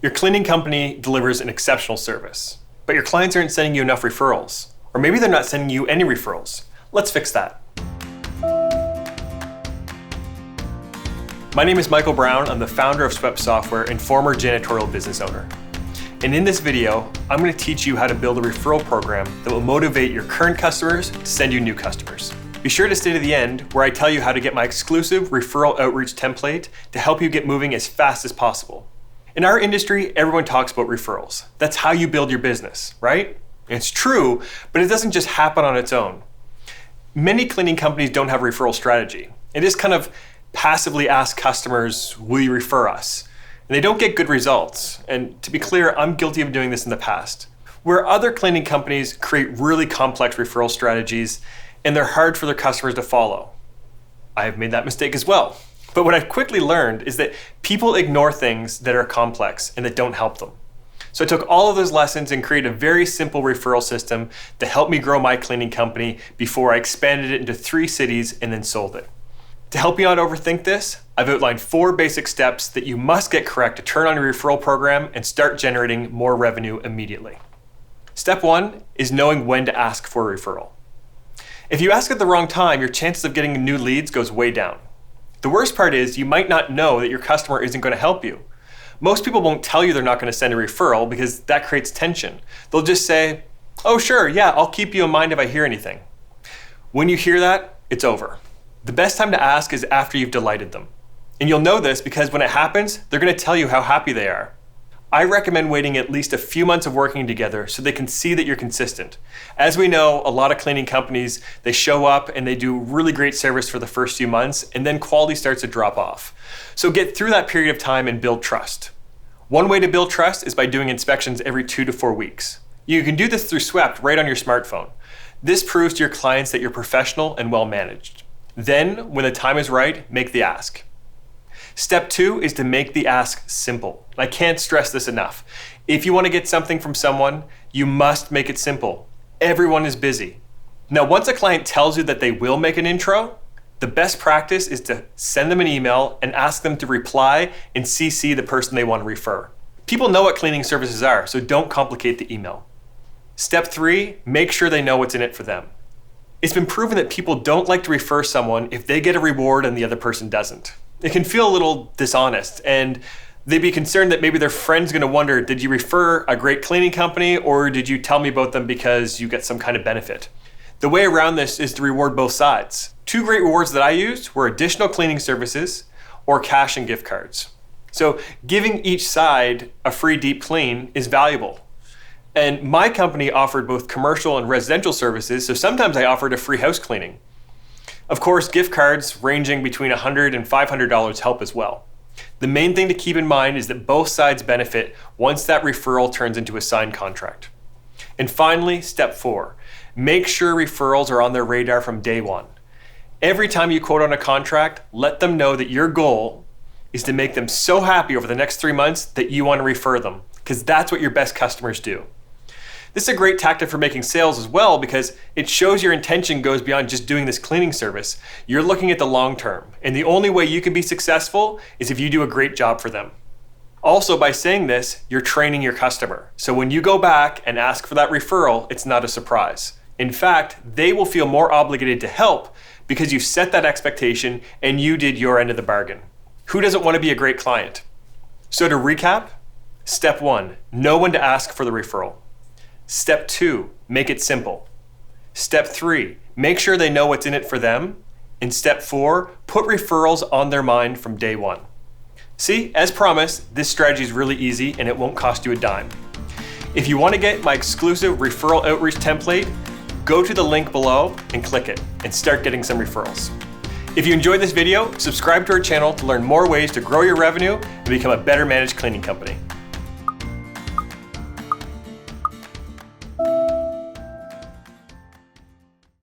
Your cleaning company delivers an exceptional service, but your clients aren't sending you enough referrals. Or maybe they're not sending you any referrals. Let's fix that. My name is Michael Brown. I'm the founder of Swept Software and former janitorial business owner. And in this video, I'm going to teach you how to build a referral program that will motivate your current customers to send you new customers. Be sure to stay to the end where I tell you how to get my exclusive referral outreach template to help you get moving as fast as possible. In our industry, everyone talks about referrals. That's how you build your business, right? It's true, but it doesn't just happen on its own. Many cleaning companies don't have a referral strategy. It just kind of passively ask customers, will you refer us? And they don't get good results. And to be clear, I'm guilty of doing this in the past. Where other cleaning companies create really complex referral strategies and they're hard for their customers to follow. I have made that mistake as well. But what I've quickly learned is that people ignore things that are complex and that don't help them. So I took all of those lessons and created a very simple referral system to help me grow my cleaning company before I expanded it into 3 cities and then sold it. To help you not overthink this, I've outlined 4 basic steps that you must get correct to turn on your referral program and start generating more revenue immediately. Step 1 is knowing when to ask for a referral. If you ask at the wrong time, your chances of getting new leads goes way down. The worst part is you might not know that your customer isn't going to help you. Most people won't tell you they're not going to send a referral because that creates tension. They'll just say, oh sure, yeah, I'll keep you in mind if I hear anything. When you hear that, it's over. The best time to ask is after you've delighted them. And you'll know this because when it happens, they're going to tell you how happy they are. I recommend waiting at least a few months of working together so they can see that you're consistent. As we know, a lot of cleaning companies, they show up and they do really great service for the first few months and then quality starts to drop off. So get through that period of time and build trust. One way to build trust is by doing inspections every 2 to 4 weeks. You can do this through Swept right on your smartphone. This proves to your clients that you're professional and well managed. Then, when the time is right, make the ask. Step 2 is to make the ask simple. I can't stress this enough. If you want to get something from someone, you must make it simple. Everyone is busy. Now, once a client tells you that they will make an intro, the best practice is to send them an email and ask them to reply and CC the person they want to refer. People know what cleaning services are, so don't complicate the email. Step 3, make sure they know what's in it for them. It's been proven that people don't like to refer someone if they get a reward and the other person doesn't. It can feel a little dishonest and they'd be concerned that maybe their friend's going to wonder, did you refer a great cleaning company or did you tell me about them because you get some kind of benefit? The way around this is to reward both sides. 2 great rewards that I used were additional cleaning services or cash and gift cards. So giving each side a free deep clean is valuable. And my company offered both commercial and residential services, so sometimes I offered a free house cleaning. Of course, gift cards ranging between $100 and $500 help as well. The main thing to keep in mind is that both sides benefit once that referral turns into a signed contract. And finally, step 4, make sure referrals are on their radar from day one. Every time you quote on a contract, let them know that your goal is to make them so happy over the next 3 months that you want to refer them, because that's what your best customers do. This is a great tactic for making sales as well because it shows your intention goes beyond just doing this cleaning service. You're looking at the long term, and the only way you can be successful is if you do a great job for them. Also, by saying this, you're training your customer. So when you go back and ask for that referral, it's not a surprise. In fact, they will feel more obligated to help because you set that expectation and you did your end of the bargain. Who doesn't want to be a great client? So to recap, step 1, know when to ask for the referral. Step 2, make it simple. Step 3, make sure they know what's in it for them. And step 4, put referrals on their mind from day one. See, as promised, this strategy is really easy and it won't cost you a dime. If you want to get my exclusive referral outreach template, go to the link below and click it and start getting some referrals. If you enjoyed this video, subscribe to our channel to learn more ways to grow your revenue and become a better managed cleaning company.